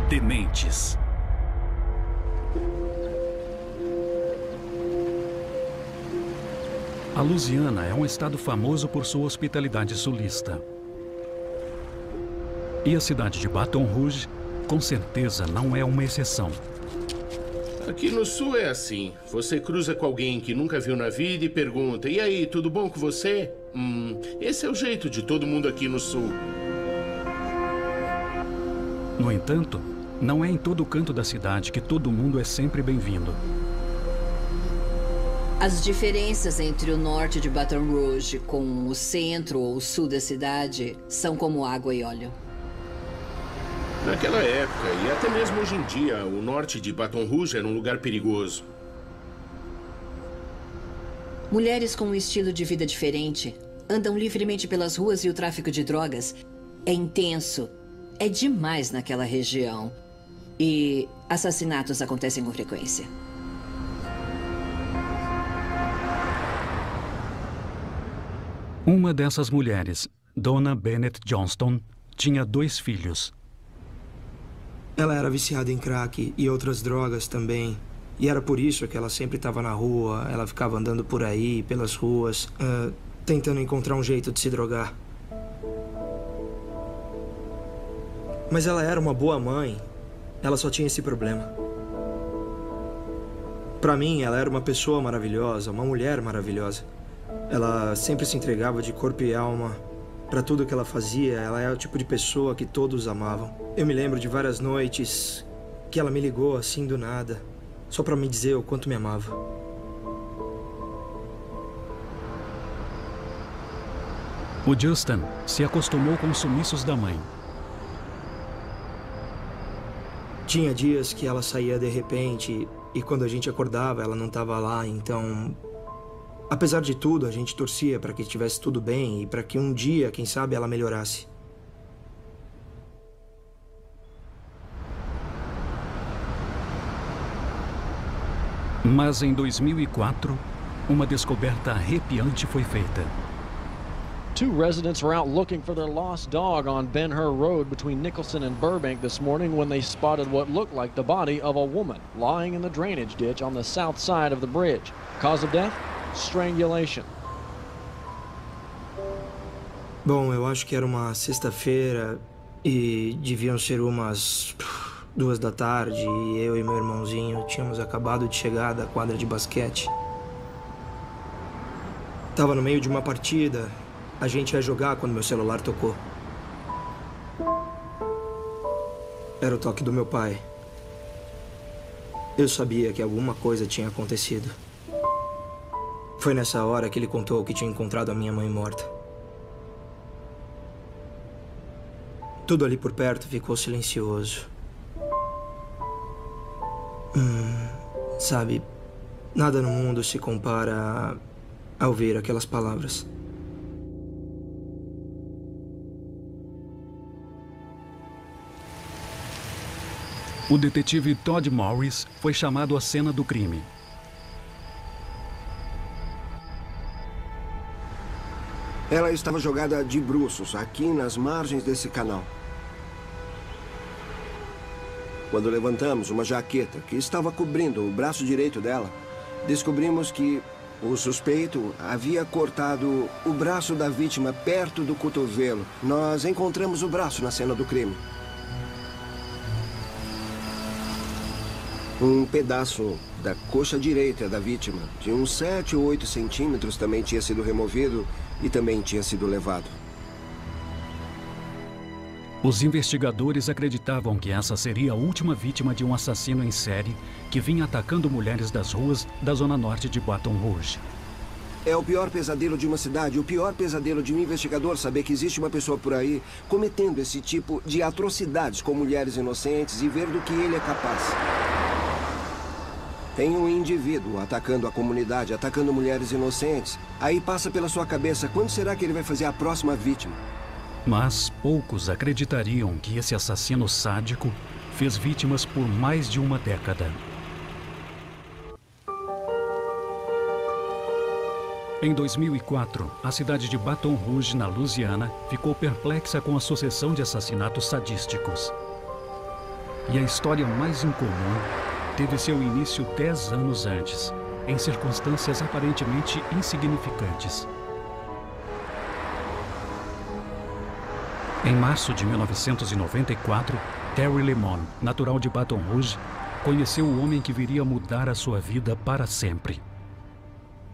Dementes. A Louisiana é um estado famoso por sua hospitalidade sulista. E a cidade de Baton Rouge, com certeza, não é uma exceção. Aqui no sul é assim. Você cruza com alguém que nunca viu na vida e pergunta: "E aí, tudo bom com você?" Esse é o jeito de todo mundo aqui no sul. No entanto, não é em todo canto da cidade que todo mundo é sempre bem-vindo. As diferenças entre o norte de Baton Rouge com o centro ou o sul da cidade são como água e óleo. Naquela época, e até mesmo hoje em dia, o norte de Baton Rouge era um lugar perigoso. Mulheres com um estilo de vida diferente andam livremente pelas ruas e o tráfico de drogas é intenso. É demais naquela região. E assassinatos acontecem com frequência. Uma dessas mulheres, Donna Bennett Johnston, tinha 2 filhos. Ela era viciada em crack e outras drogas também. E era por isso que ela sempre estava na rua. Ela ficava andando por aí, pelas ruas, tentando encontrar um jeito de se drogar. Mas ela era uma boa mãe. Ela só tinha esse problema. Pra mim, ela era uma pessoa maravilhosa, uma mulher maravilhosa. Ela sempre se entregava de corpo e alma pra tudo que ela fazia. Ela é o tipo de pessoa que todos amavam. Eu me lembro de várias noites que ela me ligou assim do nada, só pra me dizer o quanto me amava. O Justin se acostumou com os sumiços da mãe. Tinha dias que ela saía de repente e quando a gente acordava ela não estava lá, então... Apesar de tudo, a gente torcia para que estivesse tudo bem e para que um dia, quem sabe, ela melhorasse. Mas em 2004, uma descoberta arrepiante foi feita. 2 residents were out looking for their lost dog on Ben-Hur Road between Nicholson and Burbank this morning when they spotted what looked like the body of a woman lying in the drainage ditch on the south side of the bridge. Cause of death? Strangulation. Bom, eu acho que era uma sexta-feira e deviam ser umas 2 da tarde e eu e meu irmãozinho tínhamos acabado de chegar da quadra de basquete. Tava no meio de uma partida, a gente ia jogar quando meu celular tocou. Era o toque do meu pai. Eu sabia que alguma coisa tinha acontecido. Foi nessa hora que ele contou que tinha encontrado a minha mãe morta. Tudo ali por perto ficou silencioso. Sabe, nada no mundo se compara a ouvir aquelas palavras. O detetive Todd Morris foi chamado à cena do crime. Ela estava jogada de bruços aqui nas margens desse canal. Quando levantamos uma jaqueta que estava cobrindo o braço direito dela, descobrimos que o suspeito havia cortado o braço da vítima perto do cotovelo. Nós encontramos o braço na cena do crime. Um pedaço da coxa direita da vítima, de uns 7 ou 8 centímetros, também tinha sido removido e também tinha sido levado. Os investigadores acreditavam que essa seria a última vítima de um assassino em série que vinha atacando mulheres das ruas da zona norte de Baton Rouge. É o pior pesadelo de uma cidade, o pior pesadelo de um investigador saber que existe uma pessoa por aí cometendo esse tipo de atrocidades com mulheres inocentes e ver do que ele é capaz. Tem um indivíduo atacando a comunidade, atacando mulheres inocentes. Aí passa pela sua cabeça, quando será que ele vai fazer a próxima vítima? Mas poucos acreditariam que esse assassino sádico fez vítimas por mais de uma década. Em 2004, a cidade de Baton Rouge, na Louisiana, ficou perplexa com a sucessão de assassinatos sadísticos. E a história mais incomum teve seu início 10 anos antes, em circunstâncias aparentemente insignificantes. Em março de 1994, Terry Lemon, natural de Baton Rouge, conheceu o homem que viria mudar a sua vida para sempre.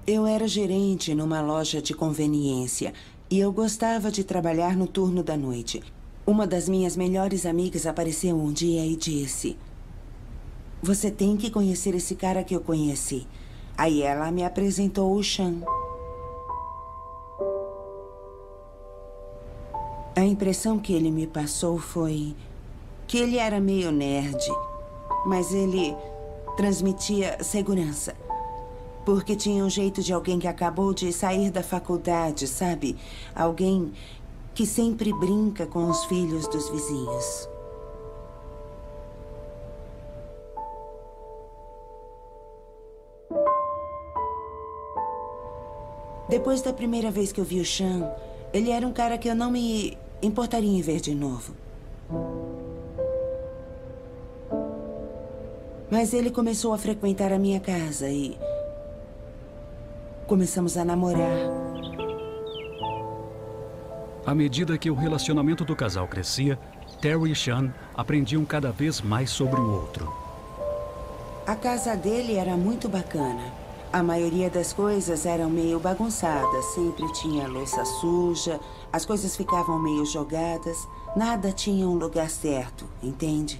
Eu era gerente numa loja de conveniência e eu gostava de trabalhar no turno da noite. Uma das minhas melhores amigas apareceu um dia e disse: "Você tem que conhecer esse cara que eu conheci." Aí ela me apresentou o Sean. A impressão que ele me passou foi que ele era meio nerd, mas ele transmitia segurança. Porque tinha um jeito de alguém que acabou de sair da faculdade, sabe? Alguém que sempre brinca com os filhos dos vizinhos. Depois da primeira vez que eu vi o Sean, ele era um cara que eu não me importaria em ver de novo. Mas ele começou a frequentar a minha casa e começamos a namorar. À medida que o relacionamento do casal crescia, Terry e Sean aprendiam cada vez mais sobre o outro. A casa dele era muito bacana. A maioria das coisas eram meio bagunçadas. Sempre tinha louça suja, as coisas ficavam meio jogadas. Nada tinha um lugar certo, entende?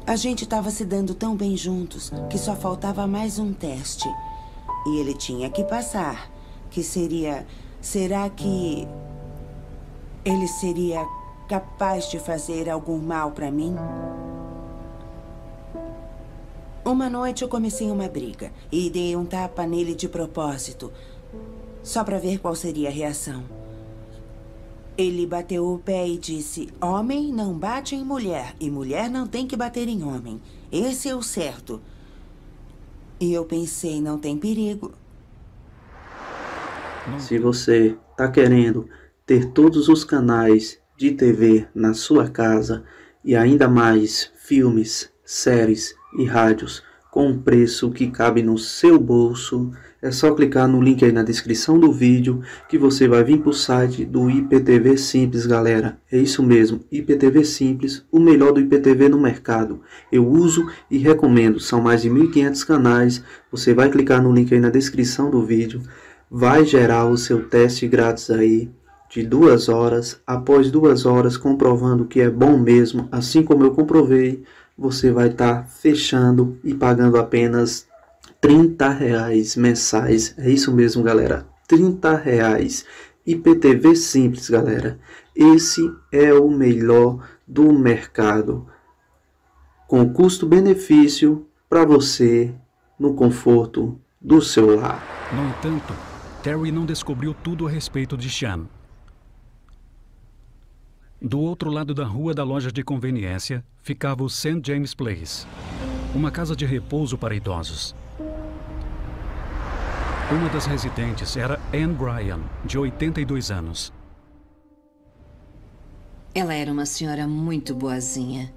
A gente estava se dando tão bem juntos que só faltava mais um teste. E ele tinha que passar. Que seria... Será que ele seria capaz de fazer algum mal para mim? Uma noite eu comecei uma briga e dei um tapa nele de propósito, só para ver qual seria a reação. Ele bateu o pé e disse: "Homem não bate em mulher e mulher não tem que bater em homem. Esse é o certo." E eu pensei, não tem perigo. Se você está querendo ter todos os canais de TV na sua casa e ainda mais filmes, séries e rádios com um preço que cabe no seu bolso. É só clicar no link aí na descrição do vídeo que você vai vir para o site do IPTV Simples, galera. É isso mesmo, IPTV Simples, o melhor do IPTV no mercado. Eu uso e recomendo, são mais de 1.500 canais. Você vai clicar no link aí na descrição do vídeo, vai gerar o seu teste grátis aí de 2 horas. Após 2 horas, comprovando que é bom mesmo, assim como eu comprovei, você vai estar fechando e pagando apenas R$30 mensais. É isso mesmo, galera, R$30. IPTV Simples, galera. Esse é o melhor do mercado, com custo-benefício para você no conforto do seu lar. No entanto, Terry não descobriu tudo a respeito de Sean. Do outro lado da rua da loja de conveniência ficava o St. James Place, uma casa de repouso para idosos. Uma das residentes era Anne Bryan, de 82 anos. Ela era uma senhora muito boazinha.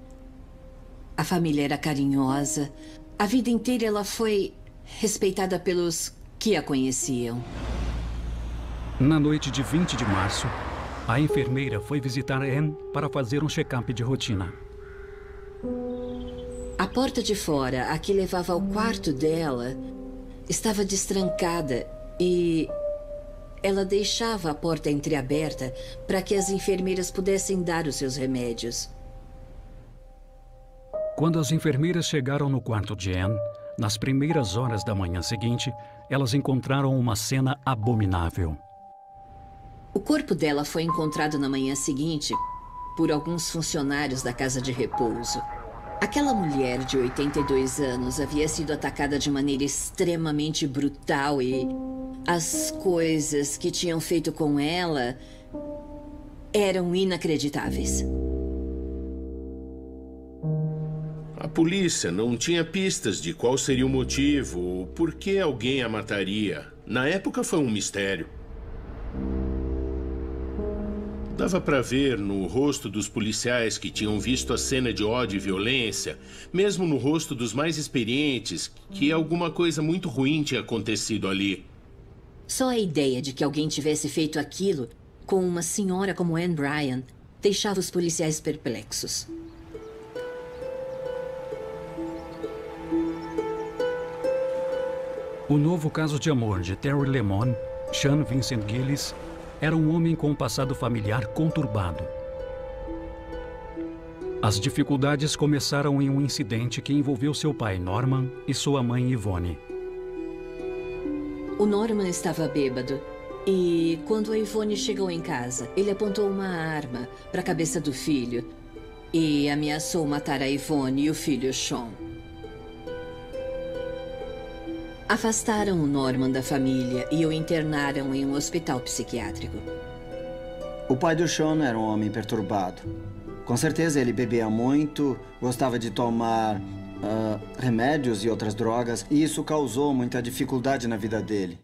A família era carinhosa. A vida inteira ela foi respeitada pelos que a conheciam. Na noite de 20 de março, a enfermeira foi visitar Anne para fazer um check-up de rotina. A porta de fora, a que levava ao quarto dela, estava destrancada e ela deixava a porta entreaberta para que as enfermeiras pudessem dar os seus remédios. Quando as enfermeiras chegaram no quarto de Anne, nas primeiras horas da manhã seguinte, elas encontraram uma cena abominável. O corpo dela foi encontrado na manhã seguinte por alguns funcionários da casa de repouso. Aquela mulher de 82 anos havia sido atacada de maneira extremamente brutal e as coisas que tinham feito com ela eram inacreditáveis. A polícia não tinha pistas de qual seria o motivo ou por que alguém a mataria. Na época foi um mistério. Dava para ver no rosto dos policiais que tinham visto a cena de ódio e violência, mesmo no rosto dos mais experientes, que alguma coisa muito ruim tinha acontecido ali. Só a ideia de que alguém tivesse feito aquilo com uma senhora como Anne Bryan deixava os policiais perplexos. O novo caso de amor de Terry Lemon, Sean Vincent Gillis, era um homem com um passado familiar conturbado. As dificuldades começaram em um incidente que envolveu seu pai, Norman, e sua mãe, Yvonne. O Norman estava bêbado e, quando a Yvonne chegou em casa, ele apontou uma arma para a cabeça do filho e ameaçou matar a Yvonne e o filho, Sean. Afastaram o Norman da família e o internaram em um hospital psiquiátrico. O pai do Sean era um homem perturbado. Com certeza ele bebia muito, gostava de tomar remédios e outras drogas, e isso causou muita dificuldade na vida dele.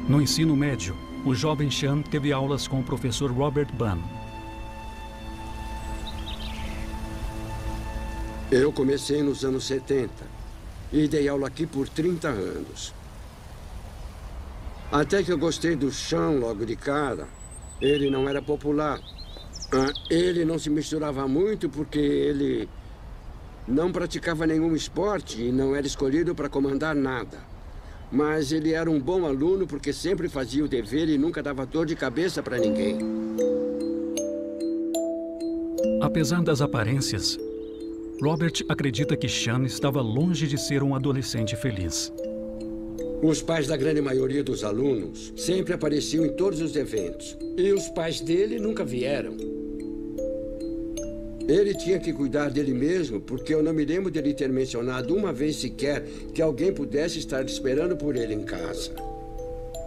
No ensino médio, o jovem Sean teve aulas com o professor Robert Bunn. Eu comecei nos anos 70 e dei aula aqui por 30 anos. Até que eu gostei do Sean logo de cara. Ele não era popular. Ele não se misturava muito porque ele não praticava nenhum esporte e não era escolhido para comandar nada. Mas ele era um bom aluno porque sempre fazia o dever e nunca dava dor de cabeça para ninguém. Apesar das aparências, Robert acredita que Sean estava longe de ser um adolescente feliz. Os pais da grande maioria dos alunos sempre apareciam em todos os eventos. E os pais dele nunca vieram. Ele tinha que cuidar dele mesmo, porque eu não me lembro dele ter mencionado uma vez sequer que alguém pudesse estar esperando por ele em casa.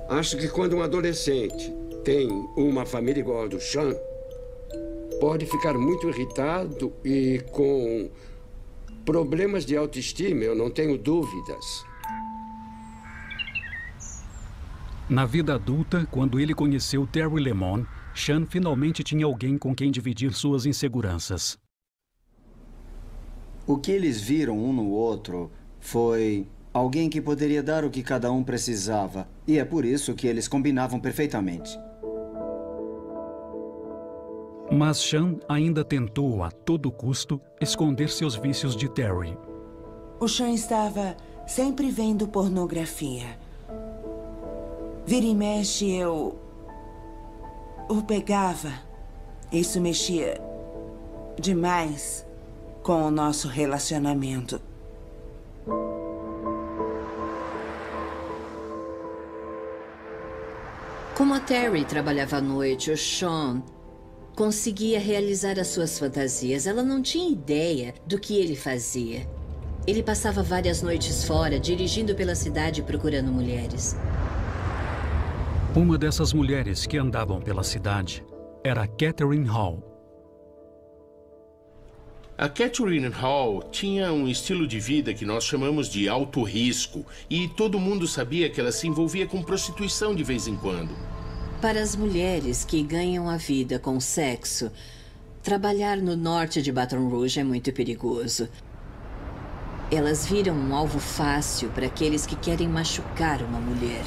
Acho que quando um adolescente tem uma família igual a do Sean, pode ficar muito irritado e com problemas de autoestima, eu não tenho dúvidas. Na vida adulta, quando ele conheceu Terry Lemon, Sean finalmente tinha alguém com quem dividir suas inseguranças. O que eles viram um no outro foi alguém que poderia dar o que cada um precisava. E é por isso que eles combinavam perfeitamente. Mas Sean ainda tentou, a todo custo, esconder seus vícios de Terry. O Sean estava sempre vendo pornografia. Vira e mexe, eu o pegava. Isso mexia demais com o nosso relacionamento. Como a Terry trabalhava à noite, o Sean conseguia realizar as suas fantasias. Ela não tinha ideia do que ele fazia. Ele passava várias noites fora, dirigindo pela cidade procurando mulheres. Uma dessas mulheres que andavam pela cidade era Catherine Hall. A Catherine Hall tinha um estilo de vida que nós chamamos de alto risco, e todo mundo sabia que ela se envolvia com prostituição de vez em quando. Para as mulheres que ganham a vida com sexo, trabalhar no norte de Baton Rouge é muito perigoso. Elas viram um alvo fácil para aqueles que querem machucar uma mulher.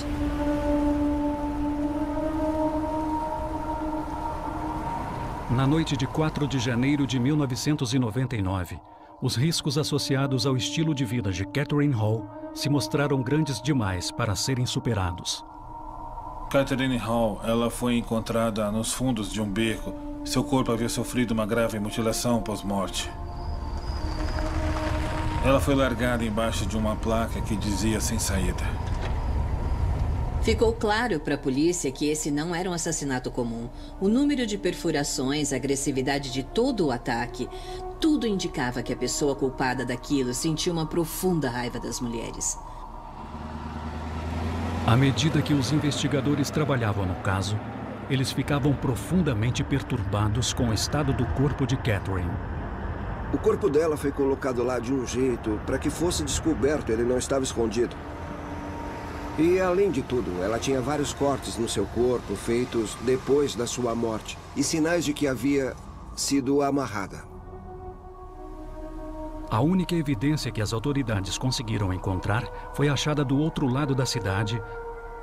Na noite de 4 de janeiro de 1999, os riscos associados ao estilo de vida de Catherine Hall se mostraram grandes demais para serem superados. Catherine Hall, ela foi encontrada nos fundos de um beco. Seu corpo havia sofrido uma grave mutilação pós-morte. Ela foi largada embaixo de uma placa que dizia sem saída. Ficou claro para a polícia que esse não era um assassinato comum. O número de perfurações, a agressividade de todo o ataque, tudo indicava que a pessoa culpada daquilo sentia uma profunda raiva das mulheres. À medida que os investigadores trabalhavam no caso, eles ficavam profundamente perturbados com o estado do corpo de Catherine. O corpo dela foi colocado lá de um jeito para que fosse descoberto, ele não estava escondido. E, além de tudo, ela tinha vários cortes no seu corpo feitos depois da sua morte e sinais de que havia sido amarrada. A única evidência que as autoridades conseguiram encontrar foi achada do outro lado da cidade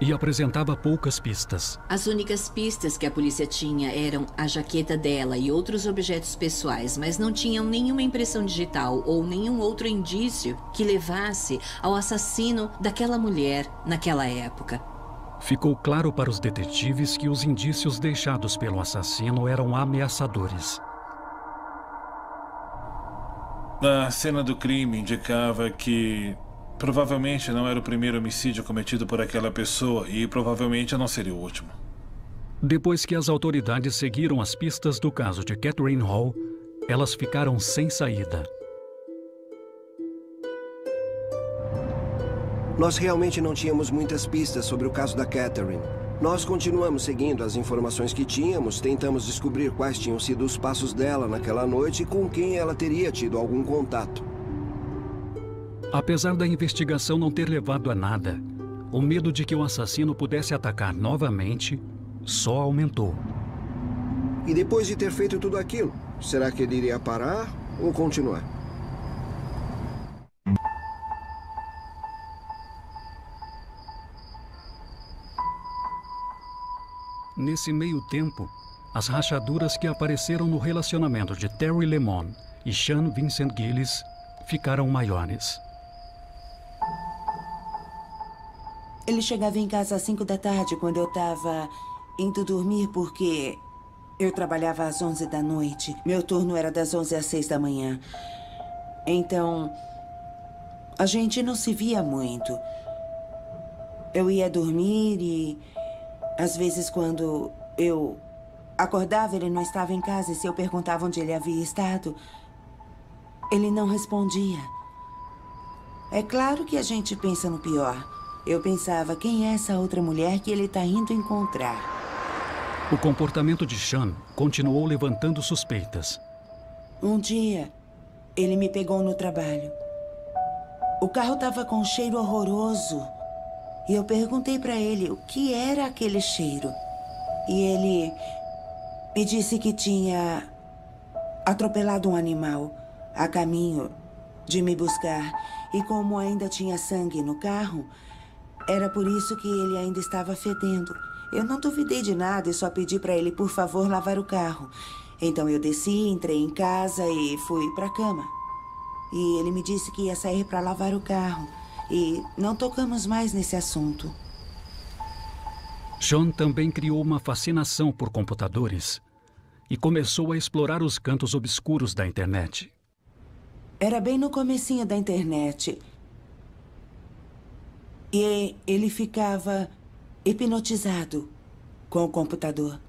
e apresentava poucas pistas. As únicas pistas que a polícia tinha eram a jaqueta dela e outros objetos pessoais, mas não tinham nenhuma impressão digital ou nenhum outro indício que levasse ao assassino daquela mulher naquela época. Ficou claro para os detetives que os indícios deixados pelo assassino eram ameaçadores. A cena do crime indicava que provavelmente não era o primeiro homicídio cometido por aquela pessoa e provavelmente não seria o último. Depois que as autoridades seguiram as pistas do caso de Catherine Hall, elas ficaram sem saída. Nós realmente não tínhamos muitas pistas sobre o caso da Catherine. Nós continuamos seguindo as informações que tínhamos, tentamos descobrir quais tinham sido os passos dela naquela noite e com quem ela teria tido algum contato. Apesar da investigação não ter levado a nada, o medo de que o assassino pudesse atacar novamente só aumentou. E depois de ter feito tudo aquilo, será que ele iria parar ou continuar? Nesse meio tempo, as rachaduras que apareceram no relacionamento de Terry Lemon e Sean Vincent Gillis ficaram maiores. Ele chegava em casa às 5 da tarde quando eu estava indo dormir porque eu trabalhava às 11 da noite. Meu turno era das 11 às 6 da manhã. Então, a gente não se via muito. Eu ia dormir e, às vezes, quando eu acordava, ele não estava em casa. E se eu perguntava onde ele havia estado, ele não respondia. É claro que a gente pensa no pior. Eu pensava, quem é essa outra mulher que ele está indo encontrar? O comportamento de Sean continuou levantando suspeitas. Um dia, ele me pegou no trabalho. O carro estava com um cheiro horroroso. E eu perguntei para ele o que era aquele cheiro. E ele me disse que tinha atropelado um animal a caminho de me buscar. E como ainda tinha sangue no carro, era por isso que ele ainda estava fedendo. Eu não duvidei de nada e só pedi para ele, por favor, lavar o carro. Então eu desci, entrei em casa e fui para a cama. E ele me disse que ia sair para lavar o carro. E não tocamos mais nesse assunto. Sean também criou uma fascinação por computadores e começou a explorar os cantos obscuros da internet. Era bem no comecinho da internet. E ele ficava hipnotizado com o computador.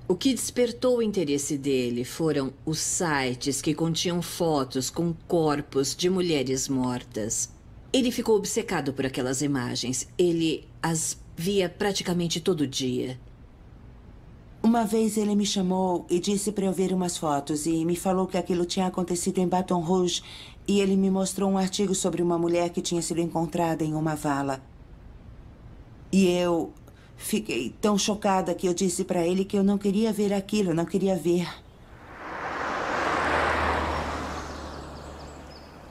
O que despertou o interesse dele foram os sites que continham fotos com corpos de mulheres mortas. Ele ficou obcecado por aquelas imagens. Ele as via praticamente todo dia. Uma vez ele me chamou e disse para eu ver umas fotos e me falou que aquilo tinha acontecido em Baton Rouge e ele me mostrou um artigo sobre uma mulher que tinha sido encontrada em uma vala. E eu fiquei tão chocada que eu disse para ele que eu não queria ver aquilo, eu não queria ver.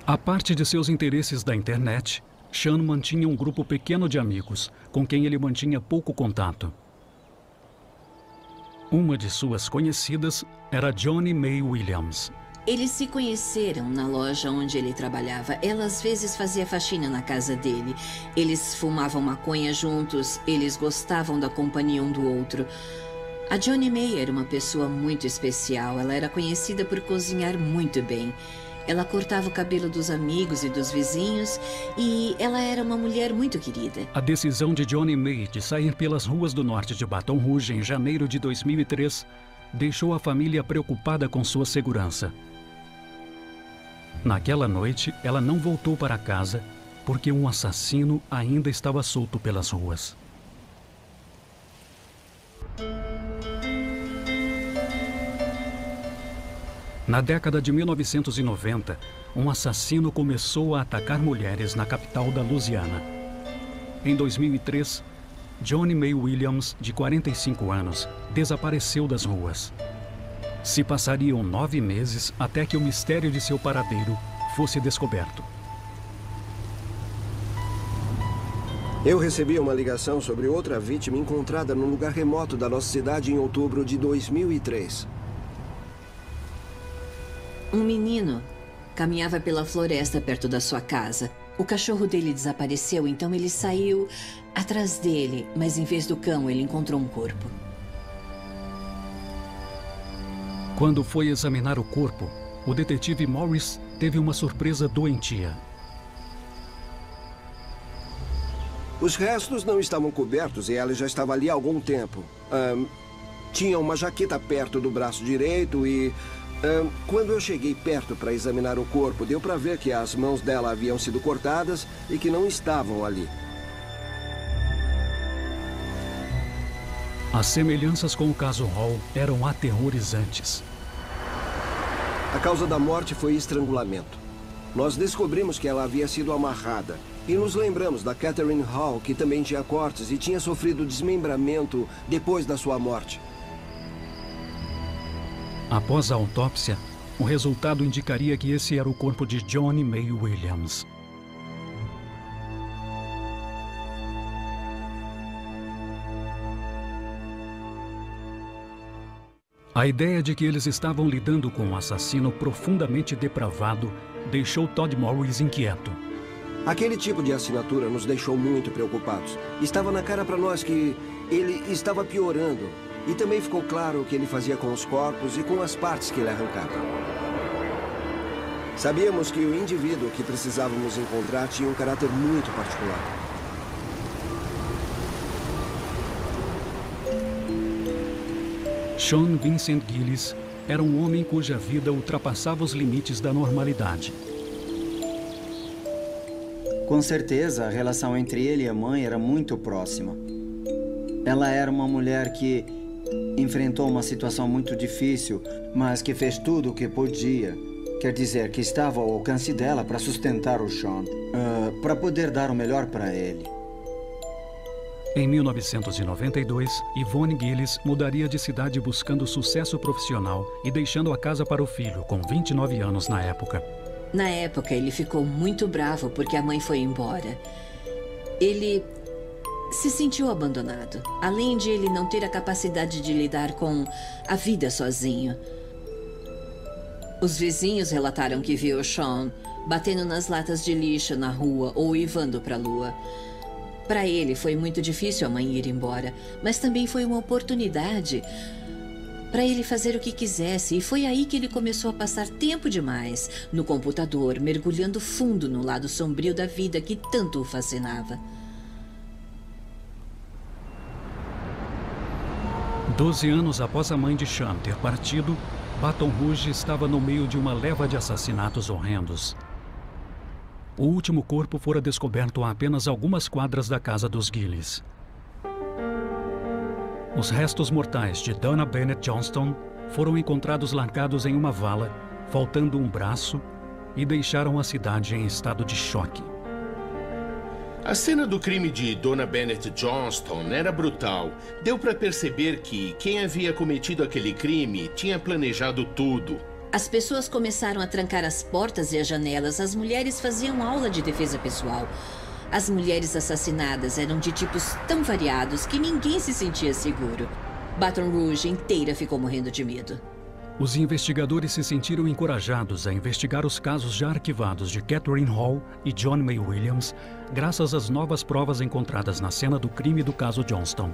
A parte de seus interesses da internet, Sean mantinha um grupo pequeno de amigos, com quem ele mantinha pouco contato. Uma de suas conhecidas era Johnny May Williams. Eles se conheceram na loja onde ele trabalhava. Ela às vezes fazia faxina na casa dele. Eles fumavam maconha juntos, eles gostavam da companhia um do outro. A Johnny May era uma pessoa muito especial. Ela era conhecida por cozinhar muito bem. Ela cortava o cabelo dos amigos e dos vizinhos e ela era uma mulher muito querida. A decisão de Johnny May de sair pelas ruas do norte de Baton Rouge em janeiro de 2003 deixou a família preocupada com sua segurança. Naquela noite, ela não voltou para casa porque um assassino ainda estava solto pelas ruas. Na década de 1990, um assassino começou a atacar mulheres na capital da Louisiana. Em 2003, Johnny May Williams, de 45 anos, desapareceu das ruas. Se passariam 9 meses até que o mistério de seu paradeiro fosse descoberto. Eu recebi uma ligação sobre outra vítima encontrada num lugar remoto da nossa cidade em outubro de 2003. Um menino caminhava pela floresta perto da sua casa. O cachorro dele desapareceu, então ele saiu atrás dele, mas em vez do cão, ele encontrou um corpo. Quando foi examinar o corpo, o detetive Morris teve uma surpresa doentia. Os restos não estavam cobertos e ela já estava ali há algum tempo. Tinha uma jaqueta perto do braço direito e... quando eu cheguei perto para examinar o corpo, deu para ver que as mãos dela haviam sido cortadas e que não estavam ali. As semelhanças com o caso Hall eram aterrorizantes. A causa da morte foi estrangulamento. Nós descobrimos que ela havia sido amarrada e nos lembramos da Catherine Hall, que também tinha cortes e tinha sofrido desmembramento depois da sua morte. Após a autópsia, o resultado indicaria que esse era o corpo de Johnny May Williams. A ideia de que eles estavam lidando com um assassino profundamente depravado deixou Todd Morris inquieto. Aquele tipo de assinatura nos deixou muito preocupados. Estava na cara para nós que ele estava piorando. E também ficou claro o que ele fazia com os corpos e com as partes que ele arrancava. Sabíamos que o indivíduo que precisávamos encontrar tinha um caráter muito particular. Sean Vincent Gillis era um homem cuja vida ultrapassava os limites da normalidade. Com certeza, a relação entre ele e a mãe era muito próxima. Ela era uma mulher que enfrentou uma situação muito difícil, mas que fez tudo o que podia. Quer dizer, que estava ao alcance dela para sustentar o Sean, para poder dar o melhor para ele. Em 1992, Yvonne Gillis mudaria de cidade buscando sucesso profissional e deixando a casa para o filho, com 29 anos na época. Na época, ele ficou muito bravo porque a mãe foi embora. Ele se sentiu abandonado, além de ele não ter a capacidade de lidar com a vida sozinho. Os vizinhos relataram que viu Sean batendo nas latas de lixo na rua ou uivando para a lua. Para ele, foi muito difícil a mãe ir embora, mas também foi uma oportunidade para ele fazer o que quisesse. E foi aí que ele começou a passar tempo demais no computador, mergulhando fundo no lado sombrio da vida que tanto o fascinava. 12 anos após a mãe de Sean ter partido, Baton Rouge estava no meio de uma leva de assassinatos horrendos. O último corpo fora descoberto a apenas algumas quadras da casa dos Gillis. Os restos mortais de Donna Bennett Johnston foram encontrados largados em uma vala, faltando um braço, e deixaram a cidade em estado de choque. A cena do crime de Donna Bennett Johnston era brutal. Deu para perceber que quem havia cometido aquele crime tinha planejado tudo. As pessoas começaram a trancar as portas e as janelas. As mulheres faziam aula de defesa pessoal. As mulheres assassinadas eram de tipos tão variados que ninguém se sentia seguro. Baton Rouge inteira ficou morrendo de medo. Os investigadores se sentiram encorajados a investigar os casos já arquivados de Catherine Hall e John May Williams, graças às novas provas encontradas na cena do crime do caso Johnston.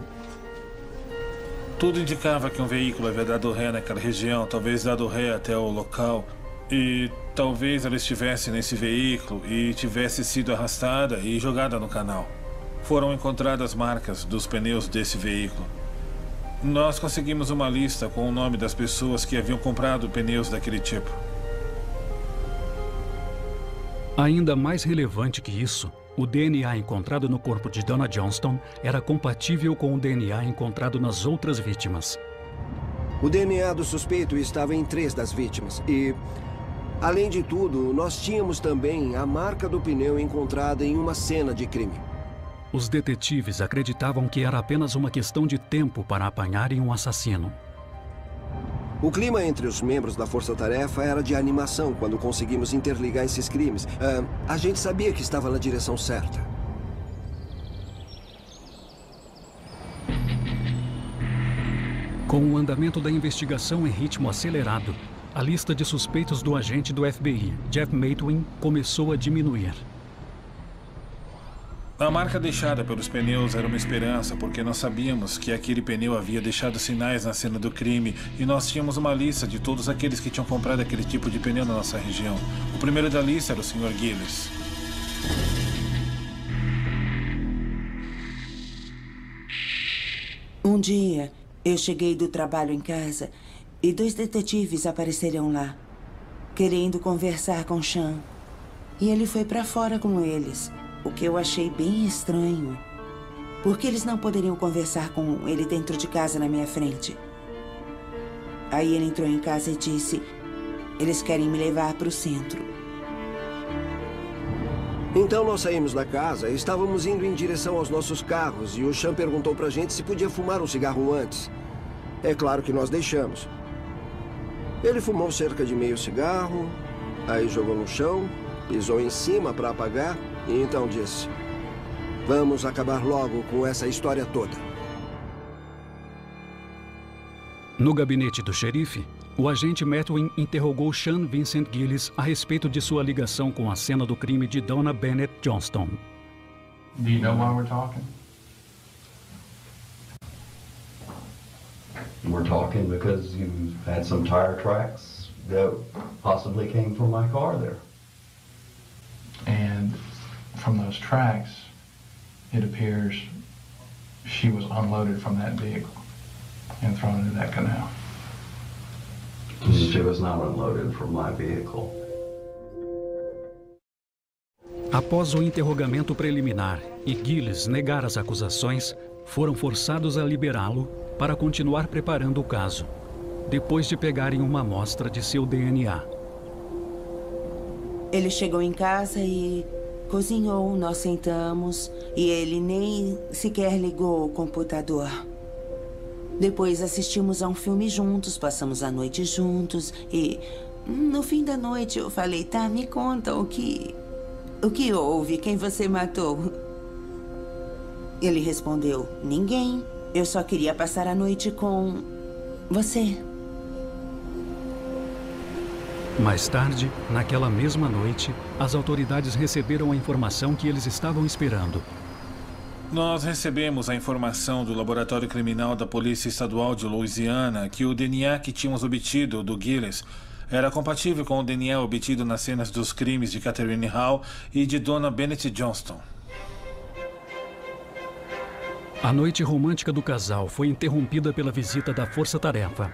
Tudo indicava que um veículo havia dado ré naquela região, talvez dado ré até o local. E talvez ela estivesse nesse veículo e tivesse sido arrastada e jogada no canal. Foram encontradas marcas dos pneus desse veículo. Nós conseguimos uma lista com o nome das pessoas que haviam comprado pneus daquele tipo. Ainda mais relevante que isso, o DNA encontrado no corpo de Donna Johnston era compatível com o DNA encontrado nas outras vítimas. O DNA do suspeito estava em 3 das vítimas e, além de tudo, nós tínhamos também a marca do pneu encontrada em uma cena de crime. Os detetives acreditavam que era apenas uma questão de tempo para apanharem um assassino. O clima entre os membros da força-tarefa era de animação quando conseguimos interligar esses crimes. A gente sabia que estava na direção certa. Com o andamento da investigação em ritmo acelerado, a lista de suspeitos do agente do FBI, Jeff Maitwin, começou a diminuir. A marca deixada pelos pneus era uma esperança, porque nós sabíamos que aquele pneu havia deixado sinais na cena do crime e nós tínhamos uma lista de todos aqueles que tinham comprado aquele tipo de pneu na nossa região. O primeiro da lista era o Sr. Gillis. Um dia, eu cheguei do trabalho em casa e 2 detetives apareceram lá, querendo conversar com Sean. E ele foi para fora com eles. O que eu achei bem estranho. Porque eles não poderiam conversar com ele dentro de casa na minha frente. Aí ele entrou em casa e disse: eles querem me levar para o centro. Então nós saímos da casa e estávamos indo em direção aos nossos carros e o Sean perguntou pra gente se podia fumar um cigarro antes. É claro que nós deixamos. Ele fumou cerca de meio cigarro, aí jogou no chão, pisou em cima para apagar e então disse: vamos acabar logo com essa história toda. No gabinete do xerife, o agente Maitwin interrogou Sean Vincent Gillis a respeito de sua ligação com a cena do crime de Donna Bennett Johnston. Do you know why we're talking? We're talking because you had some tire tracks that possibly came from my car there. And from those tracks, it appears she was unloaded from that vehicle and thrown into that canal. She was not unloaded from my vehicle. Após o interrogamento preliminar e Gillis negar as acusações, foram forçados a liberá-lo para continuar preparando o caso, depois de pegarem uma amostra de seu DNA. Ele chegou em casa e cozinhou, nós sentamos e ele nem sequer ligou o computador. Depois assistimos a um filme juntos, passamos a noite juntos e No fim da noite eu falei, tá, me conta o que houve, quem você matou? Ele respondeu, ninguém. Eu só queria passar a noite com você. Mais tarde, naquela mesma noite, as autoridades receberam a informação que eles estavam esperando. Nós recebemos a informação do Laboratório Criminal da Polícia Estadual de Louisiana que o DNA que tínhamos obtido do Gillis era compatível com o DNA obtido nas cenas dos crimes de Catherine Hall e de Dona Bennett Johnston. A noite romântica do casal foi interrompida pela visita da Força-Tarefa.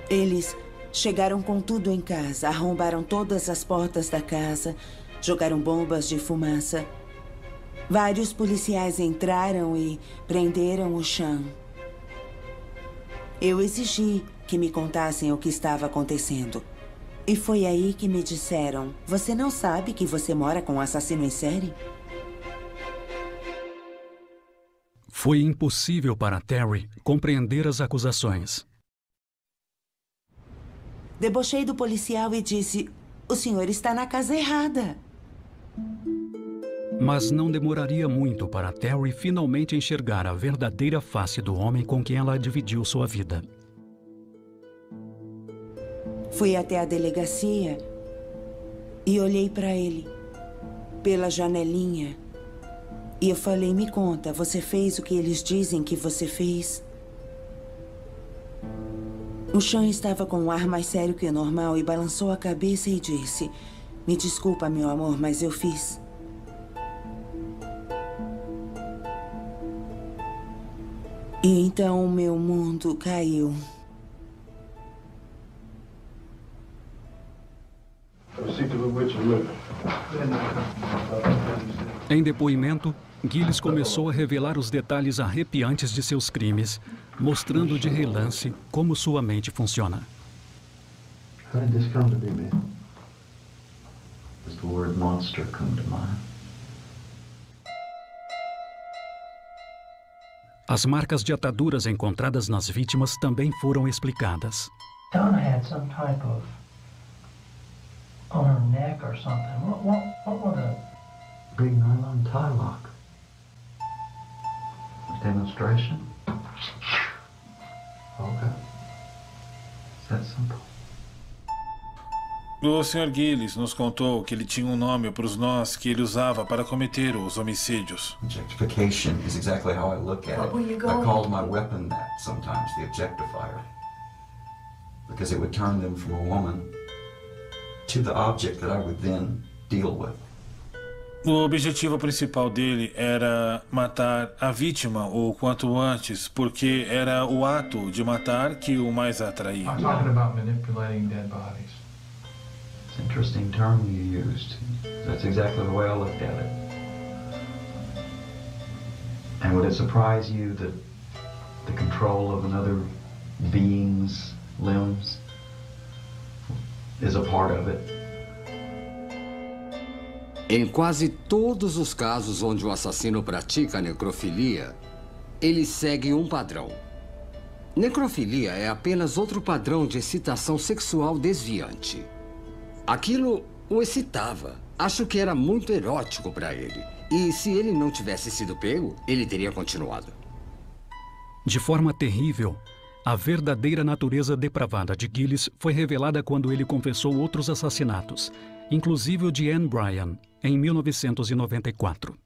Eles chegaram com tudo em casa, arrombaram todas as portas da casa, jogaram bombas de fumaça. Vários policiais entraram e prenderam o Sean. Eu exigi que me contassem o que estava acontecendo. E foi aí que me disseram, você não sabe que você mora com um assassino em série? Foi impossível para Terry compreender as acusações. Debochei do policial e disse, o senhor está na casa errada. Mas não demoraria muito para Terry finalmente enxergar a verdadeira face do homem com quem ela dividiu sua vida. Fui até a delegacia e olhei para ele pela janelinha. E eu falei, me conta, você fez o que eles dizem que você fez? O Sean estava com um ar mais sério que o normal e balançou a cabeça e disse, me desculpa, meu amor, mas eu fiz. E então o meu mundo caiu. Em depoimento, Gillis começou a revelar os detalhes arrepiantes de seus crimes, mostrando de relance como sua mente funciona. How did this come to be, man? Does the word monster come to mind? As marcas de ataduras encontradas nas vítimas também foram explicadas. Donna had some type of on her neck or something. What were the Big nylon tie lock. Demonstration? Okay. Is that simple? O Sr. Gillis nos contou que ele tinha um nome para os nós que ele usava para cometer os homicídios. Objectification is exactly how I look at it. I called my weapon that sometimes, the objectifier. Because it would turn them from a woman to the object that I would then deal with. O objetivo principal dele era matar a vítima o quanto antes, porque era o ato de matar que o mais atraía. I'm talking about manipulating dead bodies. It's an interesting term you used. That's exactly the way I looked at it. And would it surprise you that the control of another being's limbs is a part of it? Em quase todos os casos onde o assassino pratica necrofilia, ele segue um padrão. Necrofilia é apenas outro padrão de excitação sexual desviante. Aquilo o excitava. Acho que era muito erótico para ele. E se ele não tivesse sido pego, ele teria continuado. De forma terrível, a verdadeira natureza depravada de Gillis foi revelada quando ele confessou outros assassinatos, inclusive o de Anne Bryan, em 1994.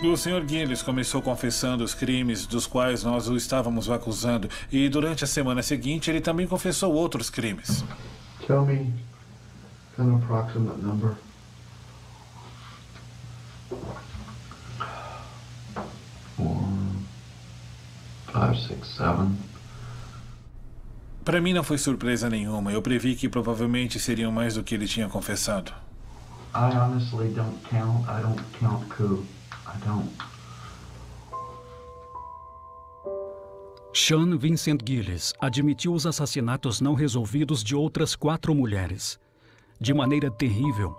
O Sr. Gillis começou confessando os crimes dos quais nós o estávamos acusando, e durante a semana seguinte ele também confessou outros crimes. Tell me an approximate number. 4, 5, 6, 7. Para mim não foi surpresa nenhuma. Eu previ que provavelmente seriam mais do que ele tinha confessado. I honestly don't count. I don't count coup. I don't. Sean Vincent Gillis admitiu os assassinatos não resolvidos de outras 4 mulheres, de maneira terrível,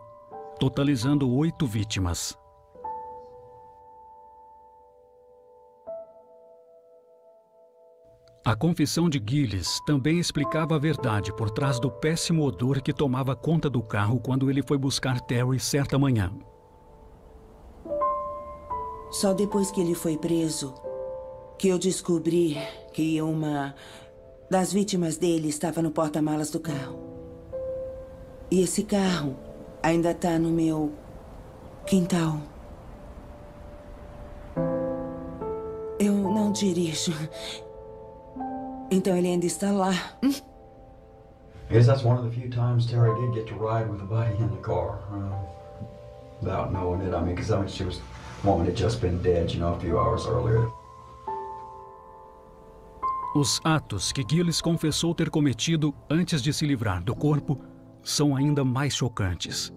totalizando 8 vítimas. A confissão de Gillis também explicava a verdade por trás do péssimo odor que tomava conta do carro quando ele foi buscar Terry certa manhã. Só depois que ele foi preso, que eu descobri que uma das vítimas dele estava no porta-malas do carro. E esse carro ainda está no meu quintal. Eu não dirijo. Então ele ainda está lá. I guess that's one of the few times Terry did get to ride with a buddy in the car. Without knowing it, I mean, because she was, woman had just been dead, you know, a few hours earlier. Os atos que Gillis confessou ter cometido antes de se livrar do corpo são ainda mais chocantes.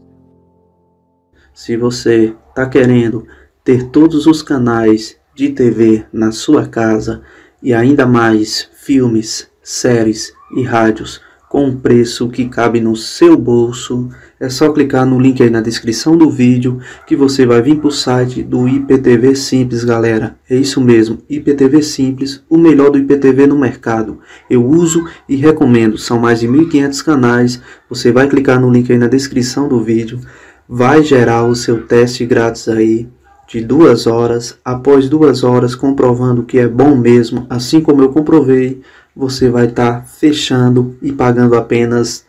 Se você está querendo ter todos os canais de TV na sua casa e ainda mais filmes, séries e rádios com um preço que cabe no seu bolso, é só clicar no link aí na descrição do vídeo que você vai vir para o site do IPTV Simples, galera. É isso mesmo, IPTV Simples, o melhor do IPTV no mercado. Eu uso e recomendo, são mais de 1.500 canais. Você vai clicar no link aí na descrição do vídeo, vai gerar o seu teste grátis aí de 2 horas. Após 2 horas, comprovando que é bom mesmo, assim como eu comprovei, você vai estar fechando e pagando apenas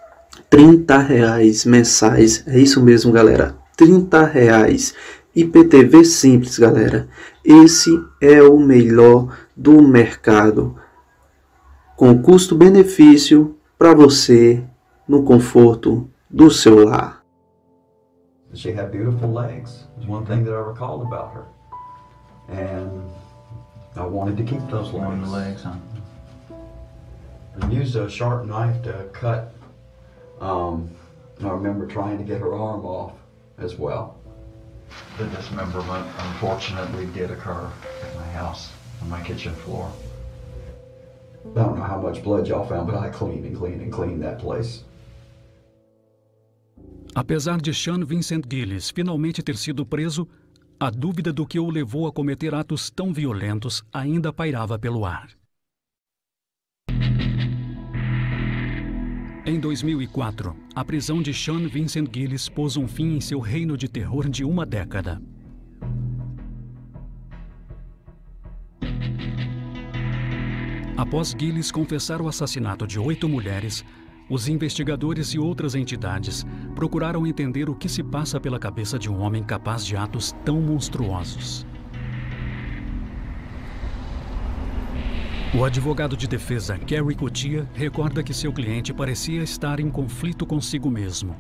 R$30 mensais. É isso mesmo, galera, R$30. IPTV Simples, galera. Esse é o melhor do mercado, com custo-benefício para você no conforto do seu lar. She had beautiful legs. It was one thing that I recalled about her. And I wanted to keep those legs. One of the legs, huh? I used a sharp knife to cut. I remember trying to get her arm off as well. The dismemberment, unfortunately, did occur at my house, on my kitchen floor. I don't know how much blood y'all found, but I cleaned and cleaned and cleaned that place. Apesar de Sean Vincent Gillis finalmente ter sido preso, a dúvida do que o levou a cometer atos tão violentos ainda pairava pelo ar. Em 2004, a prisão de Sean Vincent Gillis pôs um fim em seu reino de terror de uma década. Após Gillis confessar o assassinato de 8 mulheres, os investigadores e outras entidades procuraram entender o que se passa pela cabeça de um homem capaz de atos tão monstruosos. O advogado de defesa, Gary Cotia, recorda que seu cliente parecia estar em conflito consigo mesmo.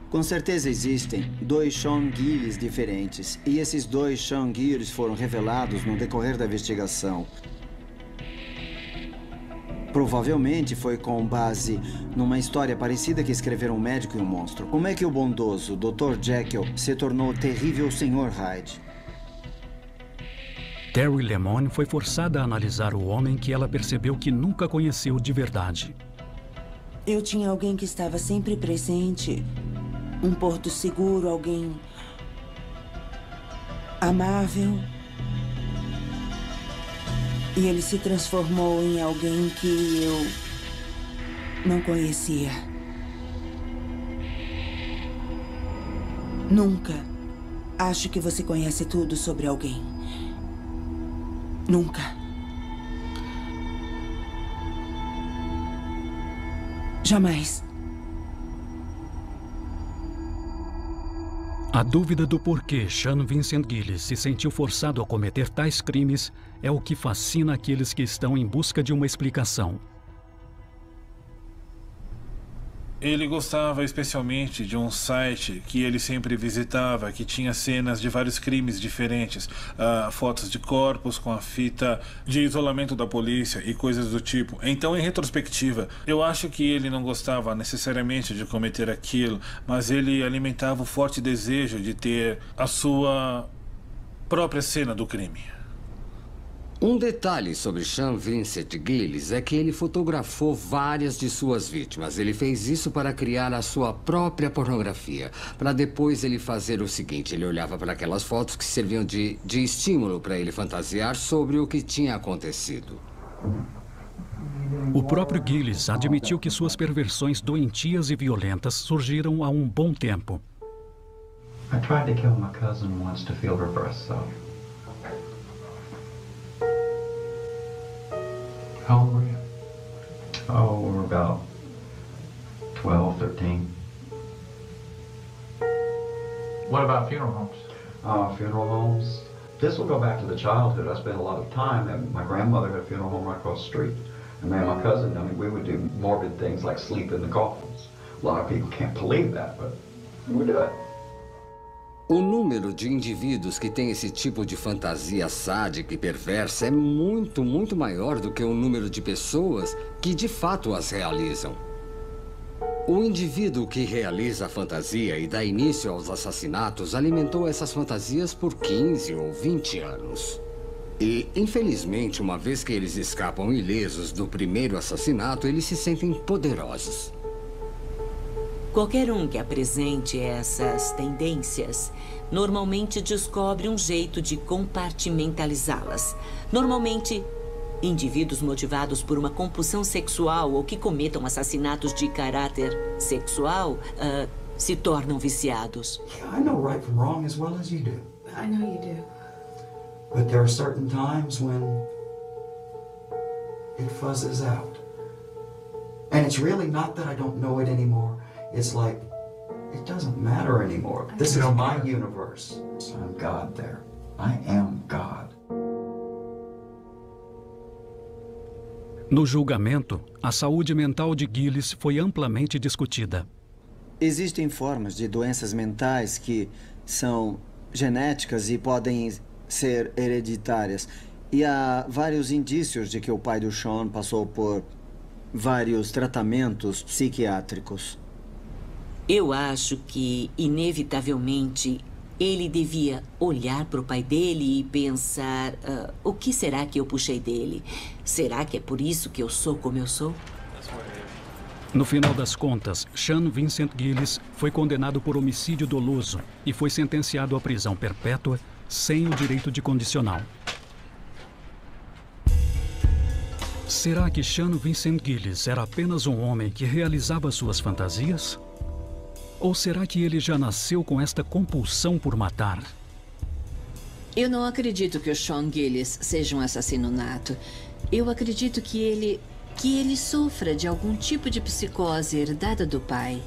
Com certeza existem 2 Sean Gillis diferentes, e esses 2 Sean Gillis foram revelados no decorrer da investigação. Provavelmente foi com base numa história parecida que escreveram Um Médico e um Monstro. Como é que o bondoso Dr. Jekyll se tornou o terrível Sr. Hyde? Terry Lemon foi forçada a analisar o homem que ela percebeu que nunca conheceu de verdade. Eu tinha alguém que estava sempre presente. Um porto seguro, alguém amável. E ele se transformou em alguém que eu não conhecia. Nunca acho que você conhece tudo sobre alguém. Nunca. Jamais. A dúvida do porquê Sean Vincent Gillis se sentiu forçado a cometer tais crimes é o que fascina aqueles que estão em busca de uma explicação. Ele gostava especialmente de um site que ele sempre visitava, que tinha cenas de vários crimes diferentes, fotos de corpos com a fita de isolamento da polícia e coisas do tipo. Então, em retrospectiva, eu acho que ele não gostava necessariamente de cometer aquilo, mas ele alimentava o forte desejo de ter a sua própria cena do crime. Um detalhe sobre Sean Vincent Gillis é que ele fotografou várias de suas vítimas. Ele fez isso para criar a sua própria pornografia. Para depois ele fazer o seguinte: ele olhava para aquelas fotos que serviam de estímulo para ele fantasiar sobre o que tinha acontecido. O próprio Gillis admitiu que suas perversões doentias e violentas surgiram há um bom tempo. I tried to kill my cousin once to feel her breast so. How old were you? Oh, we were about 12, 13. What about funeral homes? Funeral homes. This will go back to the childhood. I spent a lot of time, and my grandmother had a funeral home right across the street. And me and my cousin, I mean, we would do morbid things like sleep in the coffins. A lot of people can't believe that, but we do it. O número de indivíduos que têm esse tipo de fantasia sádica e perversa é muito, muito maior do que o número de pessoas que de fato as realizam. O indivíduo que realiza a fantasia e dá início aos assassinatos alimentou essas fantasias por 15 ou 20 anos. E, infelizmente, uma vez que eles escapam ilesos do primeiro assassinato, eles se sentem poderosos. Qualquer um que apresente essas tendências normalmente descobre um jeito de compartimentalizá-las. Normalmente, indivíduos motivados por uma compulsão sexual ou que cometam assassinatos de caráter sexual se tornam viciados. I know right from wrong as well as you do. I know you do. But there are certain times when it fuzzes out. And it's really not that I don't know it anymore. It's like, it doesn't matter anymore. This is my universe. I'm God there. I am God. No julgamento, a saúde mental de Gillis foi amplamente discutida. Existem formas de doenças mentais que são genéticas e podem ser hereditárias. E há vários indícios de que o pai do Sean passou por vários tratamentos psiquiátricos. Eu acho que, inevitavelmente, ele devia olhar para o pai dele e pensar: o que será que eu puxei dele? Será que é por isso que eu sou como eu sou? No final das contas, Sean Vincent Gillis foi condenado por homicídio doloso e foi sentenciado à prisão perpétua sem o direito de condicional. Será que Sean Vincent Gillis era apenas um homem que realizava suas fantasias? Ou será que ele já nasceu com esta compulsão por matar? Eu não acredito que o Sean Gillis seja um assassino nato. Eu acredito que ele sofra de algum tipo de psicose herdada do pai.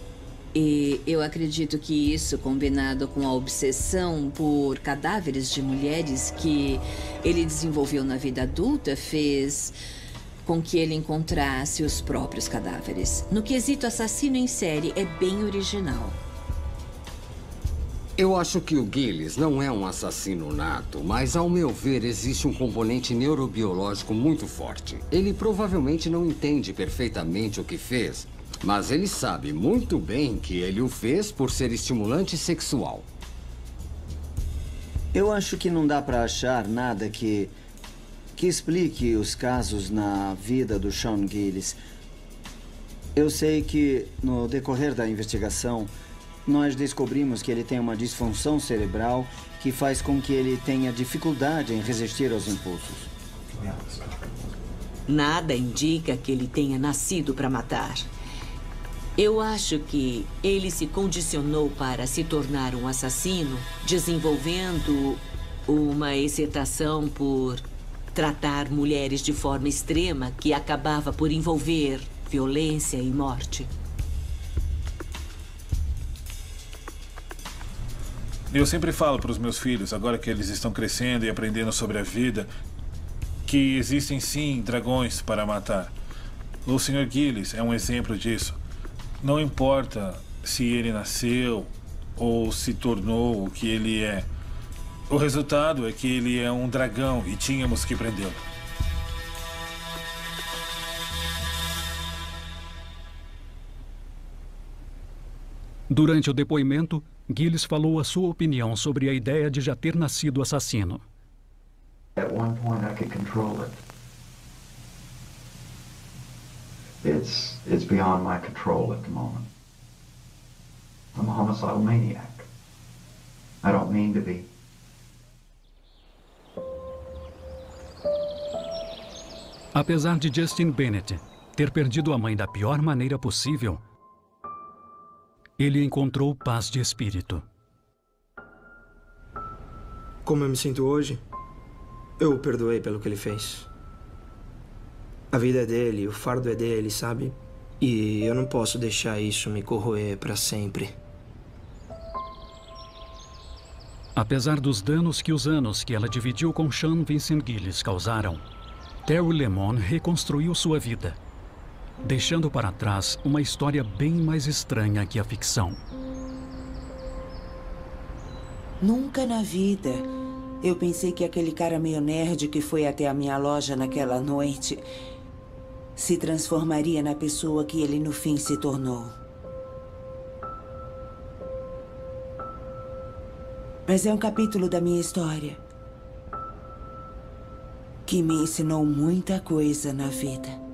E eu acredito que isso, combinado com a obsessão por cadáveres de mulheres que ele desenvolveu na vida adulta, fez com que ele encontrasse os próprios cadáveres. No quesito assassino em série, é bem original. Eu acho que o Gillis não é um assassino nato, mas, ao meu ver, existe um componente neurobiológico muito forte. Ele provavelmente não entende perfeitamente o que fez, mas ele sabe muito bem que ele o fez por ser estimulante sexual. Eu acho que não dá para achar nada que explique os casos na vida do Sean Gillis. Eu sei que, no decorrer da investigação, nós descobrimos que ele tem uma disfunção cerebral que faz com que ele tenha dificuldade em resistir aos impulsos. Nada indica que ele tenha nascido para matar. Eu acho que ele se condicionou para se tornar um assassino, desenvolvendo uma excitação por tratar mulheres de forma extrema que acabava por envolver violência e morte. Eu sempre falo para os meus filhos, agora que eles estão crescendo e aprendendo sobre a vida, que existem sim dragões para matar. O Sr. Gillis é um exemplo disso. Não importa se ele nasceu ou se tornou o que ele é. O resultado é que ele é um dragão e tínhamos que prendê-lo. Durante o depoimento, Gillis falou a sua opinião sobre a ideia de já ter nascido assassino. At one point I could control it. It's beyond my control at the moment. I'm a homicidal maniac. I don't mean to be. Apesar de Justin Bennett ter perdido a mãe da pior maneira possível, ele encontrou paz de espírito. Como eu me sinto hoje, eu o perdoei pelo que ele fez. A vida é dele, o fardo é dele, sabe? E eu não posso deixar isso me corroer para sempre. Apesar dos danos que os anos que ela dividiu com Sean Vincent Gillis causaram, Terry Lemon reconstruiu sua vida, deixando para trás uma história bem mais estranha que a ficção. Nunca na vida eu pensei que aquele cara meio nerd que foi até a minha loja naquela noite se transformaria na pessoa que ele no fim se tornou. Mas é um capítulo da minha história que me ensinou muita coisa na vida.